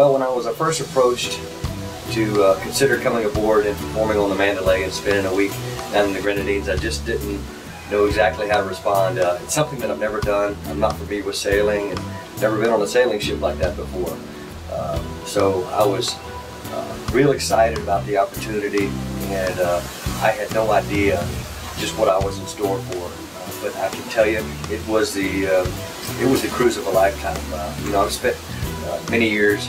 Well, when I was first approached to consider coming aboard and performing on the Mandalay and spending a week down in the Grenadines, I just didn't know exactly how to respond. It's something that I've never done. I'm not familiar with sailing and never been on a sailing ship like that before. So I was real excited about the opportunity, and I had no idea just what I was in store for. But I can tell you, it was the cruise of a lifetime. You know, I've spent many years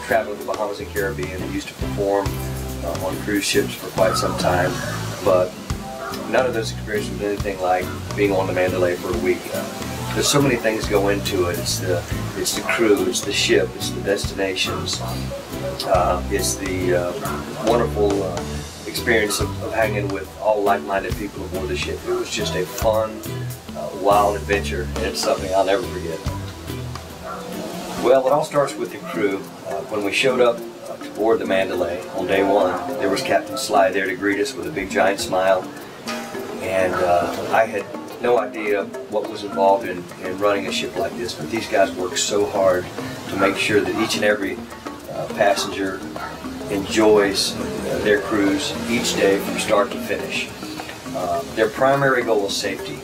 traveling the Bahamas and Caribbean and used to perform on cruise ships for quite some time, but none of those experiences was anything like being on the Mandalay for a week. There's so many things go into it. It's the crew, it's the ship, it's the destinations, it's the wonderful experience of hanging with all like-minded people aboard the ship. It was just a fun, wild adventure, and it's something I'll never forget. Well, it all starts with the crew. When we showed up aboard the Mandalay on day one, there was Captain Sly there to greet us with a big giant smile, and I had no idea what was involved in running a ship like this, but these guys work so hard to make sure that each and every passenger enjoys their cruise each day from start to finish. Their primary goal is safety.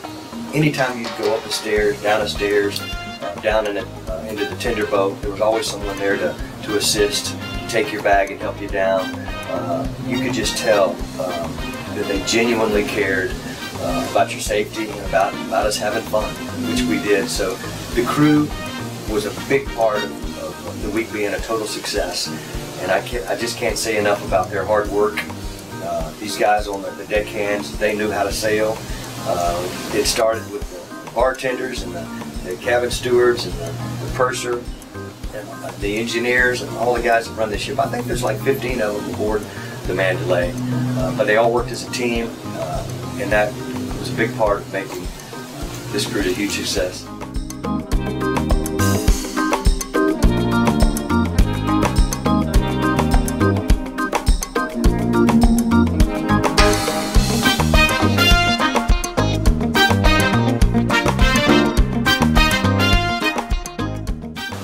Anytime you go up the stairs, down the stairs, down into the tender boat, there was always someone there to assist, take your bag and help you down. You could just tell that they genuinely cared about your safety and about us having fun, which we did. So the crew was a big part of the week being a total success, and I just can't say enough about their hard work. These guys on the deckhands, they knew how to sail. It started with the bartenders and the cabin stewards and the purser and the engineers and all the guys that run the ship. I think there's like 15 of them aboard the Mandalay, but they all worked as a team, and that was a big part of making this cruise a huge success.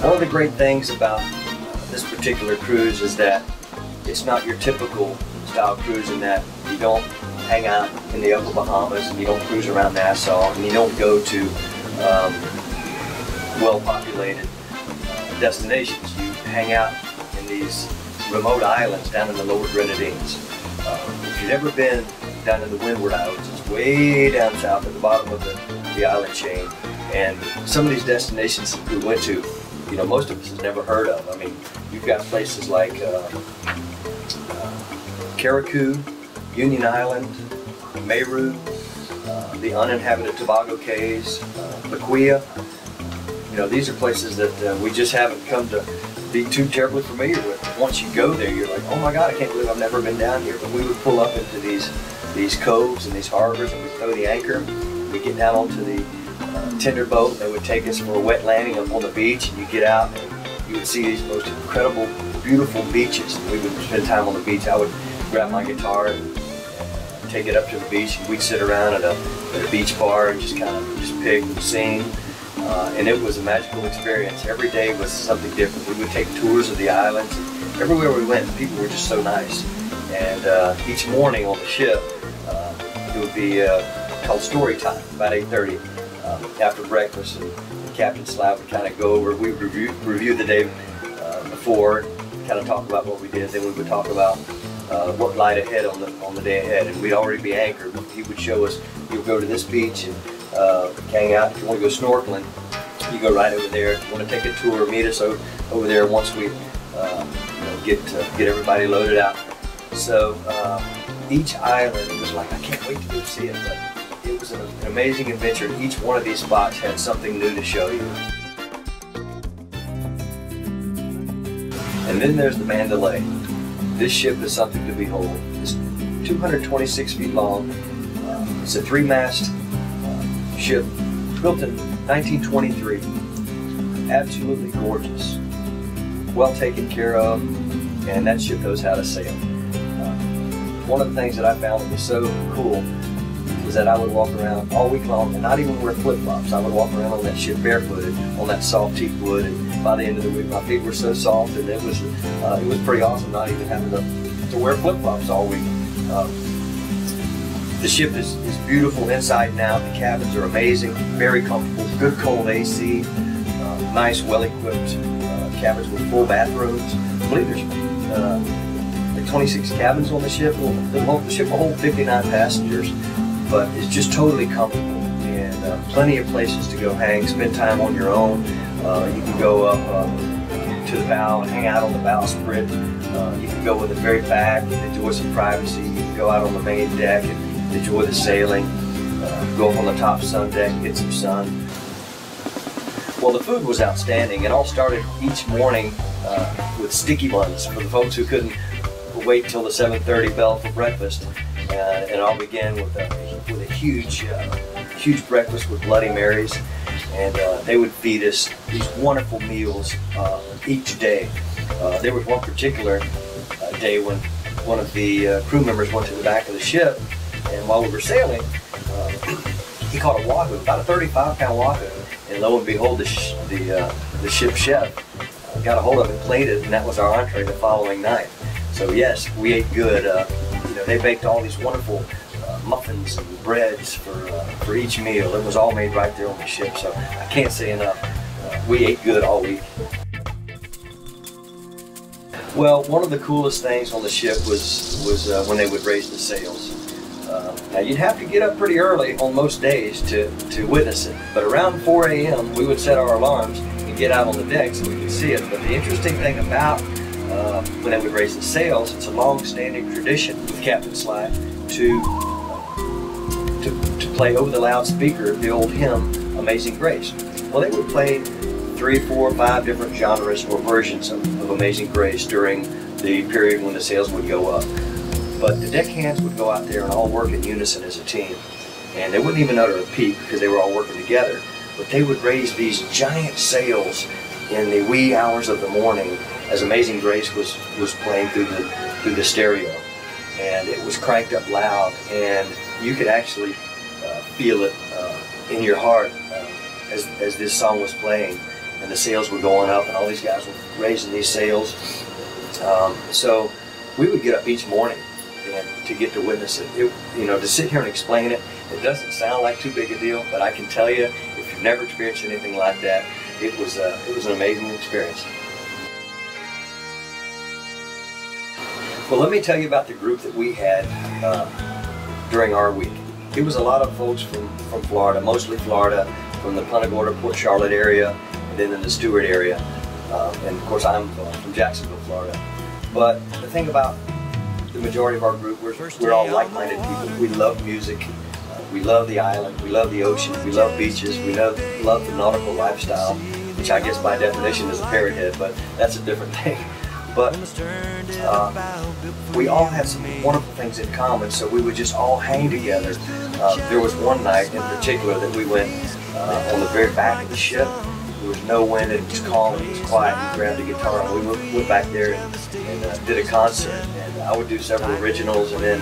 One of the great things about this particular cruise is that it's not your typical style cruise in that you don't hang out in the upper Bahamas and you don't cruise around Nassau and you don't go to well-populated destinations. You hang out in these remote islands down in the lower Grenadines. If you've ever been down in the Windward Islands, it's way down south at the bottom of the island chain, and some of these destinations that we went to, you know, most of us have never heard of. I mean, you've got places like Carriacou, Union Island, Meru, the uninhabited Tobago Cays, Laquia. You know, these are places that we just haven't come to be too terribly familiar with. Once you go there, you're like, oh my God, I can't believe I've never been down here. But we would pull up into these coves and these harbors, and we'd throw the anchor. We'd get down onto the tender boat, and they would take us for a wet landing up on the beach, and you get out and you would see these most incredible, beautiful beaches. And we would spend time on the beach. I would grab my guitar and take it up to the beach, and we'd sit around at a beach bar and just kind of pick and sing. And it was a magical experience. Every day was something different. We would take tours of the islands. Everywhere we went, the people were just so nice. And each morning on the ship, it would be called story time, about 8:30 after breakfast, and Captain Slab would kind of go over. We would review the day before, kind of talk about what we did. Then we would talk about what lied ahead on the day ahead, and we'd already be anchored. He would show us. He would go to this beach and hang out. If you want to go snorkeling, you go right over there. If you want to take a tour, meet us over there once we get everybody loaded out. So each island was like, I can't wait to go see it. But it was an amazing adventure. Each one of these spots had something new to show you. And then there's the Mandalay. This ship is something to behold. It's 226 feet long. It's a 3-mast ship built in 1923. Absolutely gorgeous. Well taken care of, and that ship knows how to sail. One of the things that I found that was so cool was that I would walk around all week long and not even wear flip-flops. I would walk around on that ship barefooted on that soft teak wood, and by the end of the week my feet were so soft, and it was pretty awesome not even having to wear flip-flops all week. The ship is beautiful inside and out. The cabins are amazing, very comfortable, good cold AC, nice, well-equipped cabins with full bathrooms. I believe there's like 26 cabins on the ship. The ship will hold 59 passengers, but it's just totally comfortable, and plenty of places to go hang, spend time on your own. You can go up to the bow and hang out on the bowsprit. You can go in the very back and enjoy some privacy. You can go out on the main deck and enjoy the sailing. Go up on the top sun deck and get some sun. Well, the food was outstanding. It all started each morning with sticky buns for the folks who couldn't wait till the 7:30 bell for breakfast. And it all began with a huge breakfast with Bloody Marys. And they would feed us these wonderful meals each day. There was one particular day when one of the crew members went to the back of the ship, and while we were sailing, he caught a wahoo, about a 35-pound wahoo, and lo and behold, the ship chef got a hold of it, cleaned it, and that was our entree the following night. So yes, we ate good. They baked all these wonderful muffins and breads for each meal. It was all made right there on the ship, so I can't say enough. We ate good all week. Well, one of the coolest things on the ship was when they would raise the sails. Now you'd have to get up pretty early on most days to witness it, but around 4 a.m. we would set our alarms and get out on the deck so we could see it. But the interesting thing about when they would raise the sails, it's a long-standing tradition with Captain Sly to play over the loudspeaker the old hymn, Amazing Grace. Well, they would play 3, 4, 5 different genres or versions of Amazing Grace during the period when the sails would go up. But the deckhands would go out there and all work in unison as a team. And they wouldn't even utter a peep because they were all working together. But they would raise these giant sails in the wee hours of the morning as Amazing Grace was playing through the stereo. And it was cranked up loud, and you could actually feel it in your heart as this song was playing, and the sails were going up, and all these guys were raising these sails. So we would get up each morning and to get to witness it. To sit here and explain it, it doesn't sound like too big a deal, but I can tell you, if you've never experienced anything like that, it was an amazing experience. Well, let me tell you about the group that we had during our week. It was a lot of folks from Florida, mostly Florida, from the Punta Gorda, Port Charlotte area, and then in the Stewart area. And of course, I'm from Jacksonville, Florida. But the thing about the majority of our group, we're all like-minded people. We love music, we love the island, we love the ocean, we love beaches, we love the nautical lifestyle, which I guess by definition is a parrot head, but that's a different thing. But we all had some wonderful things in common, so we would just all hang together. There was one night in particular that we went on the very back of the ship. There was no wind, it was calm, it was quiet. We grabbed a guitar and we went back there and did a concert. And I would do several originals, and then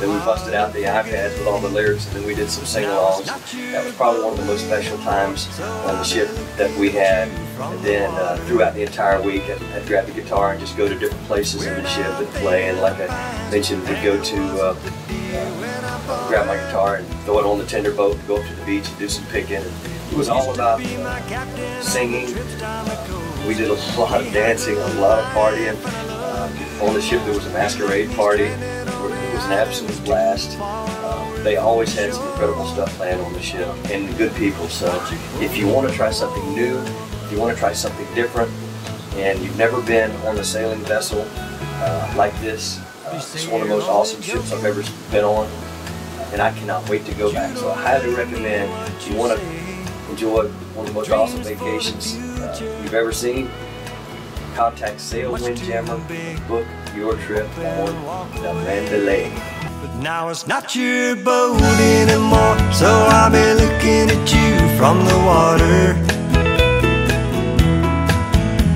we busted out the iPads with all the lyrics, and then we did some sing-alongs. That was probably one of the most special times on the ship that we had. And then throughout the entire week, I'd grab the guitar and just go to different places in the ship and play. And like I mentioned, we'd go to grab my guitar and throw it on the tender boat and go up to the beach and do some picking. And it was all about singing. We did a lot of dancing, a lot of partying. On the ship there was a masquerade party. It was an absolute blast. They always had some incredible stuff planned on the ship, and good people. So if you want to try something new, if you want to try something different, and you've never been on a sailing vessel like this, it's one of the most awesome ships I've ever been on, and I cannot wait to go back. So I highly recommend, if you want to enjoy one of the most awesome vacations you've ever seen, contact Sail Windjammer, book your trip on the Mandalay. But now it's not your boat anymore, so I'll be looking at you from the water.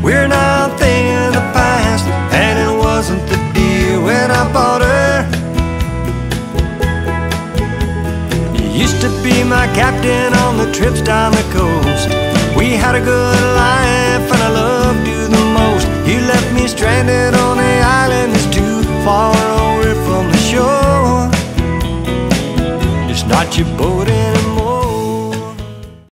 We're now thinking of the past, and it wasn't the deal when I bought her. to be my captain on the trips down the coast. We had a good life and I loved you the most. You left me stranded on the island that's too far away from the shore. It's not your boat